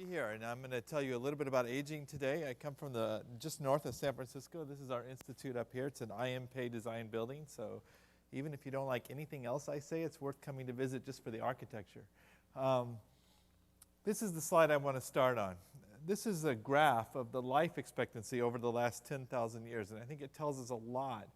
be here, and I'm going to tell you a little bit about aging today. I come from just north of San Francisco. This is our institute up here. It's an IMPay design building, so even if you don't like anything else I say, it's worth coming to visit just for the architecture. This is the slide I want to start on. This is a graph of the life expectancy over the last 10,000 years, and I think it tells us a lot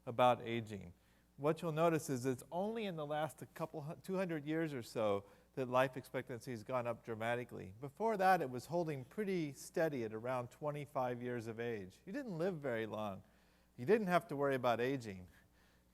about aging. What you'll notice is it's only in the last 200 years or so that life expectancy has gone up dramatically. Before that, it was holding pretty steady at around 25 years of age. You didn't live very long. You didn't have to worry about aging.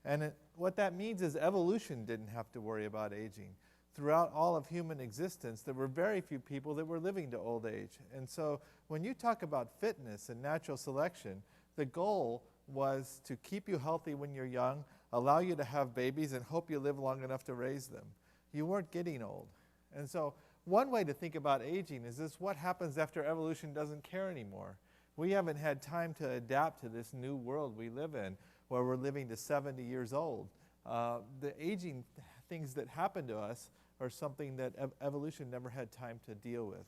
And what that means is evolution didn't have to worry about aging. Throughout all of human existence, there were very few people that were living to old age. And so when you talk about fitness and natural selection, the goal was to keep you healthy when you're young, allow you to have babies, and hope you live long enough to raise them. You weren't getting old. And so one way to think about aging is this: what happens after evolution doesn't care anymore? We haven't had time to adapt to this new world we live in, where we're living to 70 years old. The aging things that happen to us are something that evolution never had time to deal with.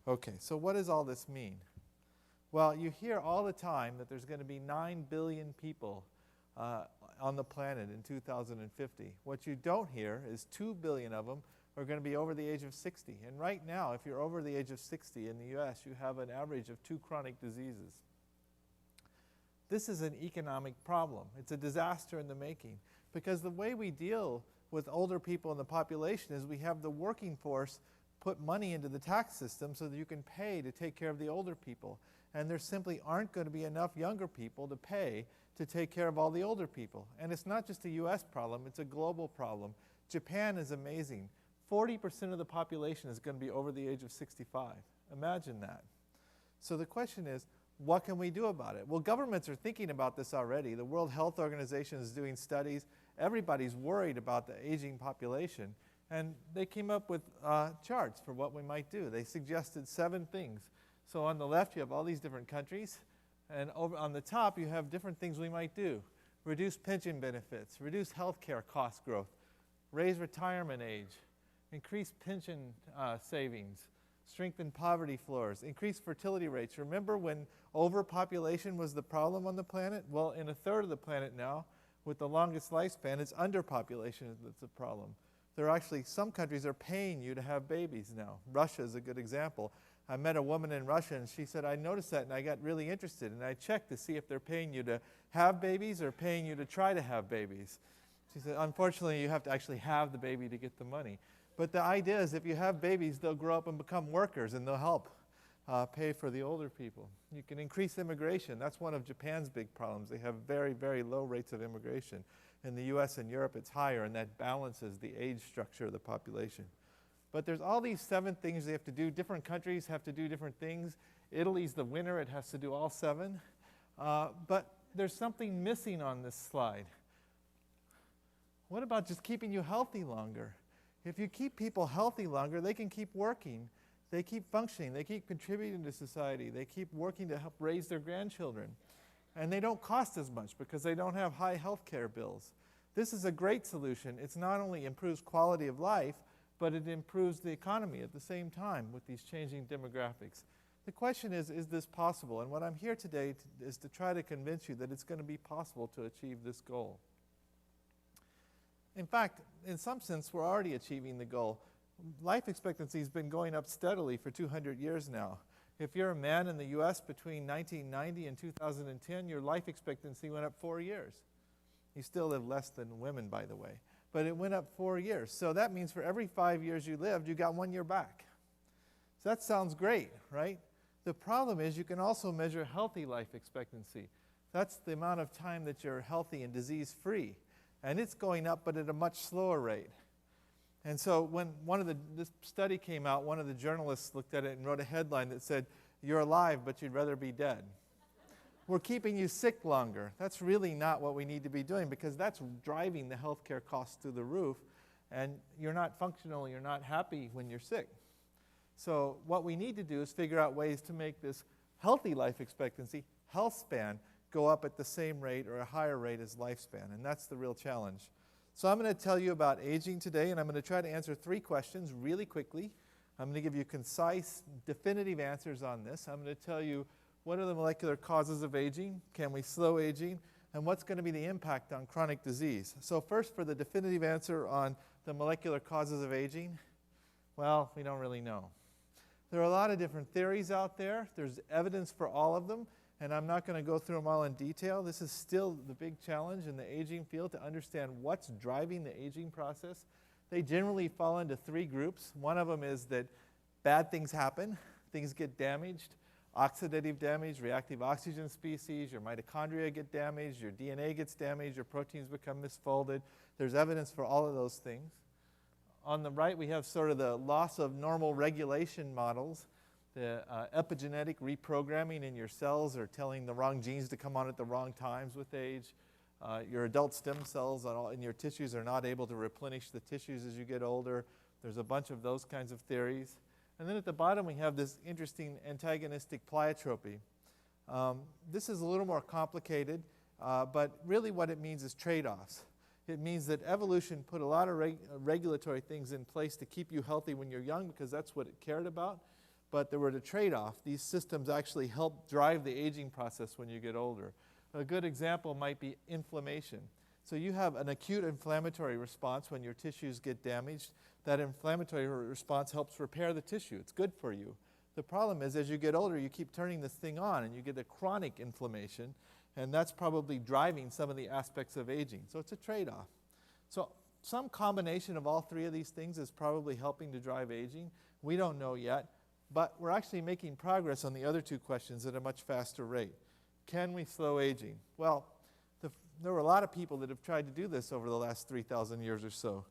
Okay, so what does all this mean? Well, you hear all the time that there's going to be 9 billion people on the planet in 2050. What you don't hear is 2 billion of them are going to be over the age of 60. And right now, if you're over the age of 60 in the US, you have an average of 2 chronic diseases. This is an economic problem. It's a disaster in the making, because the way we deal with older people in the population is we have the working force put money into the tax system so that you can pay to take care of the older people. And there simply aren't going to be enough younger people to pay to take care of all the older people. And it's not just a US problem, it's a global problem. Japan is amazing. 40% of the population is going to be over the age of 65. Imagine that. So the question is, what can we do about it? Well, governments are thinking about this already. The World Health Organization is doing studies. Everybody's worried about the aging population. And they came up with charts for what we might do. They suggested 7 things. So on the left, you have all these different countries. And over on the top, you have different things we might do. Reduce pension benefits, reduce health care cost growth, raise retirement age, increase pension savings, strengthen poverty floors, increase fertility rates. Remember when overpopulation was the problem on the planet? Well, in a third of the planet now, with the longest lifespan, it's underpopulation that's the problem. There are actually, some countries are paying you to have babies now. Russia is a good example. I met a woman in Russia, and she said, I noticed that, and I got really interested, and I checked to see if they're paying you to have babies or paying you to try to have babies. She said, unfortunately, you have to actually have the baby to get the money. But the idea is if you have babies, they'll grow up and become workers, and they'll help pay for the older people. You can increase immigration. That's one of Japan's big problems. They have very, very low rates of immigration. In the US and Europe, it's higher, and that balances the age structure of the population. But there's all these 7 things they have to do. Different countries have to do different things. Italy's the winner. It has to do all 7. But there's something missing on this slide. What about just keeping you healthy longer? If you keep people healthy longer, they can keep working. They keep functioning. They keep contributing to society. They keep working to help raise their grandchildren. And they don't cost as much because they don't have high health care bills. This is a great solution. It not only improves quality of life, but it improves the economy at the same time with these changing demographics. The question is this possible? And what I'm here today is to try to convince you that it's going to be possible to achieve this goal. In fact, in some sense, we're already achieving the goal. Life expectancy has been going up steadily for 200 years now. If you're a man in the US between 1990 and 2010, your life expectancy went up 4 years. You still live less than women, by the way. But it went up 4 years. So that means for every 5 years you lived, you got 1 year back. So that sounds great, right? The problem is you can also measure healthy life expectancy. That's the amount of time that you're healthy and disease-free. And it's going up, but at a much slower rate. And so when this study came out, one of the journalists looked at it and wrote a headline that said, "You're alive, but you'd rather be dead." We're keeping you sick longer. That's really not what we need to be doing, because that's driving the healthcare costs through the roof, and you're not functional, you're not happy when you're sick. So what we need to do is figure out ways to make this healthy life expectancy, Healthspan, go up at the same rate or a higher rate as lifespan, and that's the real challenge. So I'm going to tell you about aging today, and I'm going to try to answer 3 questions really quickly. I'm going to give you concise, definitive answers on this. I'm going to tell you what are the molecular causes of aging, can we slow aging, and what's going to be the impact on chronic disease. So first, for the definitive answer on the molecular causes of aging, well, we don't really know. There are a lot of different theories out there. There's evidence for all of them, and I'm not going to go through them all in detail. This is still the big challenge in the aging field, to understand what's driving the aging process. They generally fall into three groups. One of them is that bad things happen, things get damaged, oxidative damage, reactive oxygen species, your mitochondria get damaged, your DNA gets damaged, your proteins become misfolded. There's evidence for all of those things. On the right, we have sort of the loss of normal regulation models, the epigenetic reprogramming in your cells, or telling the wrong genes to come on at the wrong times with age. Your adult stem cells in your tissues are not able to replenish the tissues as you get older. There's a bunch of those kinds of theories. And then at the bottom, we have this interesting antagonistic pleiotropy. This is a little more complicated, but really what it means is trade-offs. It means that evolution put a lot of regulatory things in place to keep you healthy when you're young, because that's what it cared about. But there were a trade-off. These systems actually help drive the aging process when you get older. A good example might be inflammation. So you have an acute inflammatory response when your tissues get damaged. That inflammatory response helps repair the tissue. It's good for you. The problem is, as you get older, you keep turning this thing on, and you get a chronic inflammation, and that's probably driving some of the aspects of aging. So it's a trade-off. So some combination of all three of these things is probably helping to drive aging. We don't know yet, but we're actually making progress on the other two questions at a much faster rate. Can we slow aging? Well, there were a lot of people that have tried to do this over the last 3,000 years or so.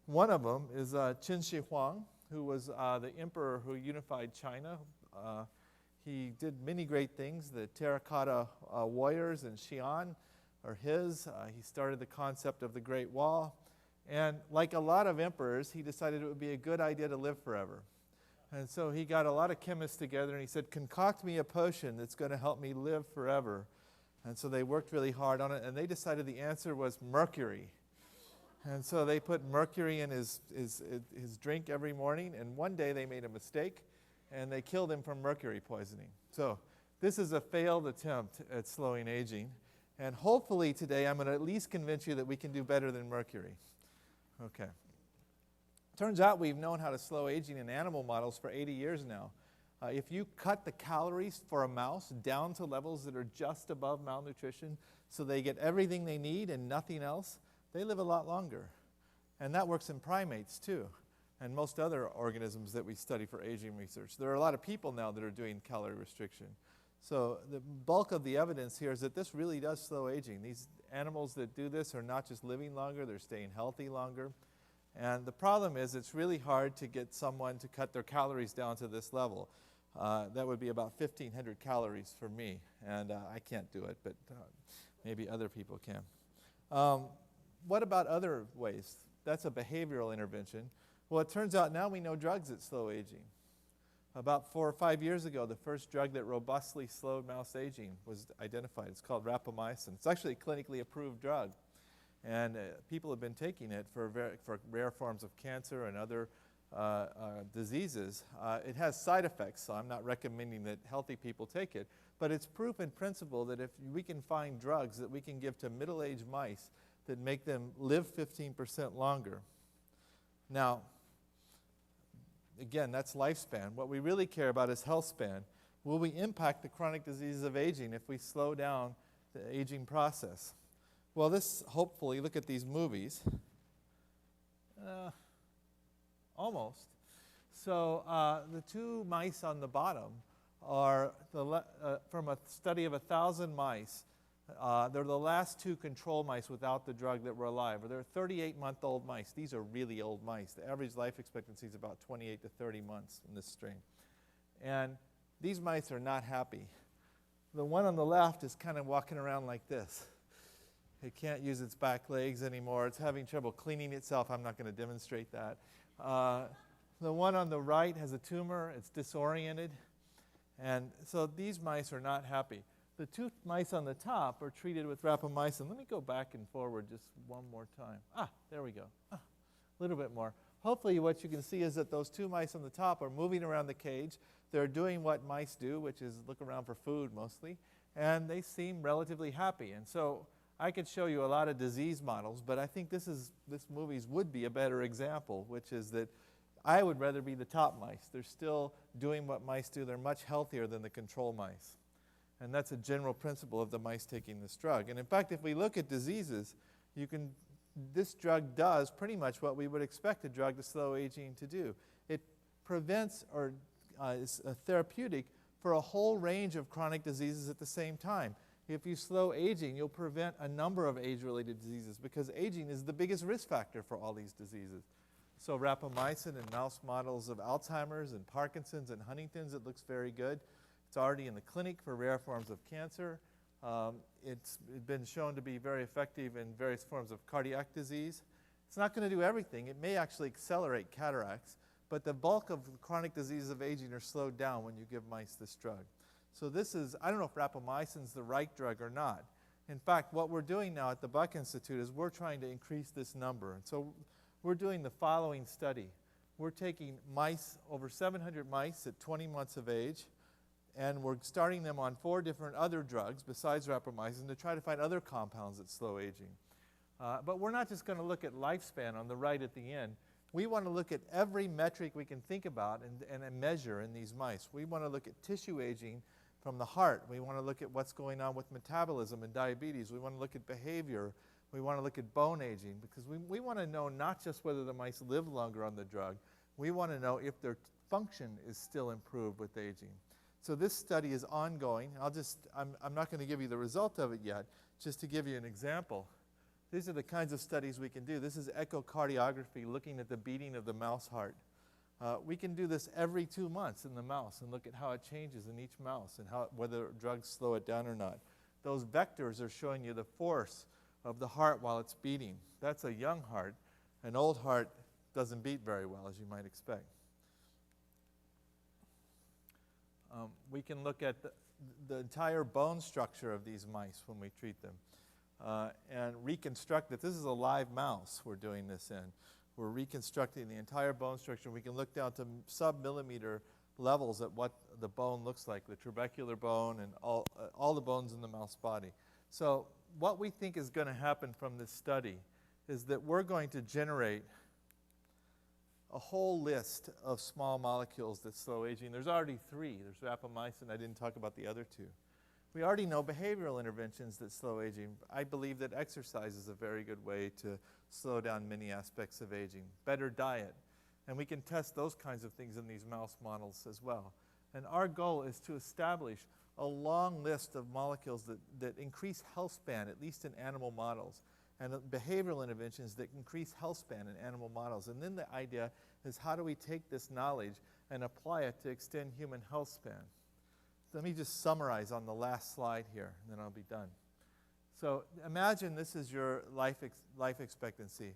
One of them is Qin Shi Huang, who was the emperor who unified China. He did many great things. The terracotta warriors in Xi'an are his. He started the concept of the Great Wall. And like a lot of emperors, he decided it would be a good idea to live forever. And so he got a lot of chemists together, and he said, concoct me a potion that's going to help me live forever. And so they worked really hard on it, and they decided the answer was Mercury. And so they put mercury in his drink every morning, and one day they made a mistake, and they killed him from mercury poisoning. So this is a failed attempt at slowing aging. And hopefully today I'm going to at least convince you that we can do better than mercury. Okay. Turns out we've known how to slow aging in animal models for 80 years now. If you cut the calories for a mouse down to levels that are just above malnutrition, so they get everything they need and nothing else, they live a lot longer. And that works in primates too, and most other organisms that we study for aging research. There are a lot of people now that are doing calorie restriction. So the bulk of the evidence here is that this really does slow aging. These animals that do this are not just living longer, they're staying healthy longer. And the problem is it's really hard to get someone to cut their calories down to this level. That would be about 1,500 calories for me, and I can't do it, but maybe other people can. What about other ways? That's a behavioral intervention. Well, it turns out now we know drugs that slow aging. About 4 or 5 years ago, the first drug that robustly slowed mouse aging was identified. It's called rapamycin. It's actually a clinically approved drug. And people have been taking it for rare forms of cancer and other diseases. It has side effects, so I'm not recommending that healthy people take it. But it's proof in principle that if we can find drugs that we can give to middle-aged mice that make them live 15% longer. Now, again, that's lifespan. What we really care about is healthspan. Will we impact the chronic diseases of aging if we slow down the aging process? Well, this, hopefully, look at these movies. Almost. So the two mice on the bottom are from a study of 1,000 mice. They're the last two control mice without the drug that were alive. They're 38-month-old mice. These are really old mice. The average life expectancy is about 28 to 30 months in this strain. And these mice are not happy. The one on the left is kind of walking around like this. It can't use its back legs anymore. It's having trouble cleaning itself. I'm not going to demonstrate that. The one on the right has a tumor. It's disoriented. And so these mice are not happy. The two mice on the top are treated with rapamycin. Let me go back and forward just one more time. There we go. A little bit more. hopefully what you can see is that those two mice on the top are moving around the cage. They're doing what mice do, which is look around for food mostly, and they seem relatively happy. And so I could show you a lot of disease models, but I think this movies would be a better example, which is that I would rather be the top mice. They're still doing what mice do. They're much healthier than the control mice. And that's a general principle of the mice taking this drug. And in fact, if we look at diseases, this drug does pretty much what we would expect a drug to slow aging to do. It prevents or is a therapeutic for a whole range of chronic diseases at the same time. If you slow aging, you'll prevent a number of age-related diseases because aging is the biggest risk factor for all these diseases. So rapamycin in mouse models of Alzheimer's and Parkinson's and Huntington's, it looks very good. It's already in the clinic for rare forms of cancer. It's been shown to be very effective in various forms of cardiac disease. It's not going to do everything. It may actually accelerate cataracts, but the bulk of the chronic diseases of aging are slowed down when you give mice this drug. So this is, I don't know if rapamycin is the right drug or not. In fact, what we're doing now at the Buck Institute is we're trying to increase this number. And so we're doing the following study. We're taking mice, over 700 mice at 20 months of age, and we're starting them on 4 different other drugs besides rapamycin to try to find other compounds that slow aging. But we're not just going to look at lifespan on the right at the end. We want to look at every metric we can think about and measure in these mice. We want to look at tissue aging from the heart. We want to look at what's going on with metabolism and diabetes. We want to look at behavior. We want to look at bone aging because we want to know not just whether the mice live longer on the drug. We want to know if their function is still improved with aging. So this study is ongoing. I'm not going to give you the result of it yet, just to give you an example. These are the kinds of studies we can do. This is echocardiography, looking at the beating of the mouse heart. We can do this every 2 months in the mouse and look at how it changes in each mouse and whether drugs slow it down or not. Those vectors are showing you the force of the heart while it's beating. That's a young heart. An old heart doesn't beat very well, as you might expect. We can look at the entire bone structure of these mice when we treat them and reconstruct it. This is a live mouse we're doing this in. We're reconstructing the entire bone structure. We can look down to sub-millimeter levels at what the bone looks like, the trabecular bone and all the bones in the mouse body. So what we think is going to happen from this study is that we're going to generate a whole list of small molecules that slow aging. There's already 3. There's rapamycin. I didn't talk about the other 2. We already know behavioral interventions that slow aging. I believe that exercise is a very good way to slow down many aspects of aging. Better diet. And we can test those kinds of things in these mouse models as well. And our goal is to establish a long list of molecules that increase health span, at least in animal models, and behavioral interventions that increase health span in animal models. And then the idea is how do we take this knowledge and apply it to extend human health span? Let me just summarize on the last slide here, and then I'll be done. So imagine this is your life expectancy.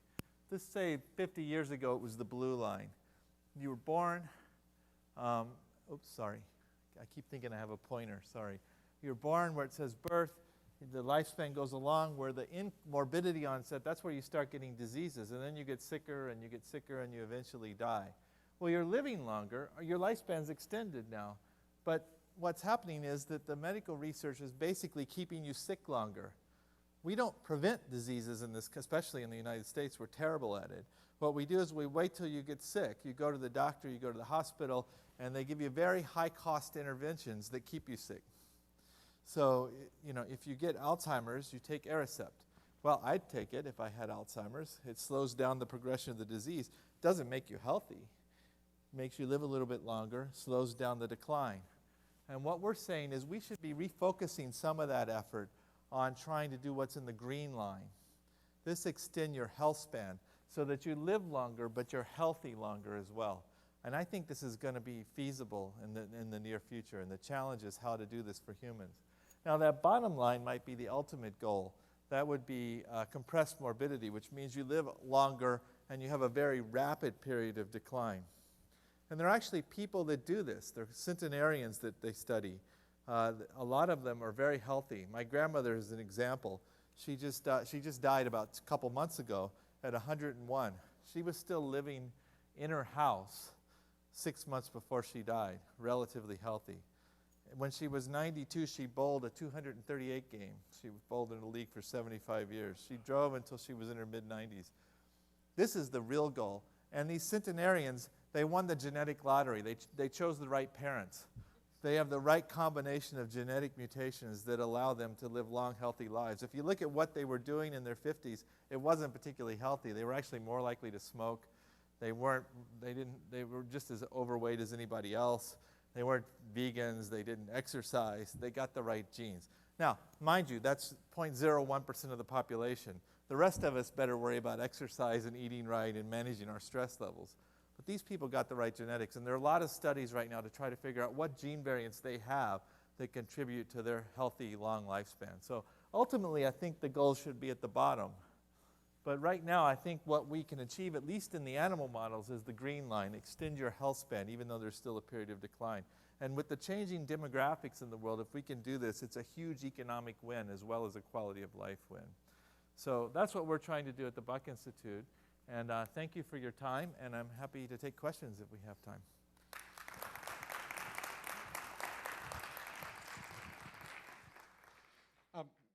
Let's say 50 years ago it was the blue line. You were born, oops, sorry. I keep thinking I have a pointer, sorry. You were born where it says birth, the lifespan goes along, where the morbidity onset, that's where you start getting diseases, and then you get sicker and you eventually die. Well, you're living longer, your lifespan's extended now, but what's happening is that the medical research is basically keeping you sick longer. We don't prevent diseases in this, especially in the United States. We're terrible at it. What we do is we wait till you get sick. You go to the doctor, you go to the hospital, and they give you very high-cost interventions that keep you sick. So, if you get Alzheimer's, you take Aricept. Well, I'd take it if I had Alzheimer's. It slows down the progression of the disease. It doesn't make you healthy. It makes you live a little bit longer, slows down the decline. And what we're saying is we should be refocusing some of that effort on trying to do what's in the green line. This extend your health span so that you live longer, but you're healthy longer as well. And I think this is going to be feasible in the near future, and the challenge is how to do this for humans. Now, that bottom line might be the ultimate goal. That would be compressed morbidity, which means you live longer and you have a very rapid period of decline. And there are actually people that do this. There are centenarians that they study. A lot of them are very healthy. My grandmother is an example. She just died about a couple months ago at 101. She was still living in her house 6 months before she died, relatively healthy. When she was 92, she bowled a 238 game. She bowled in the league for 75 years. She drove until she was in her mid-90s. This is the real goal. And these centenarians, they won the genetic lottery. They chose the right parents. They have the right combination of genetic mutations that allow them to live long, healthy lives. If you look at what they were doing in their 50s, it wasn't particularly healthy. They were actually more likely to smoke. They were just as overweight as anybody else. They weren't vegans. They didn't exercise. They got the right genes. Now, mind you, that's 0.01% of the population. The rest of us better worry about exercise and eating right and managing our stress levels. But these people got the right genetics, and there are a lot of studies right now to try to figure out what gene variants they have that contribute to their healthy, long lifespan. So ultimately, I think the goal should be at the bottom. But right now, I think what we can achieve, at least in the animal models, is the green line, extend your health span, even though there's still a period of decline. And with the changing demographics in the world, if we can do this, it's a huge economic win as well as a quality of life win. So that's what we're trying to do at the Buck Institute. And thank you for your time, and I'm happy to take questions if we have time.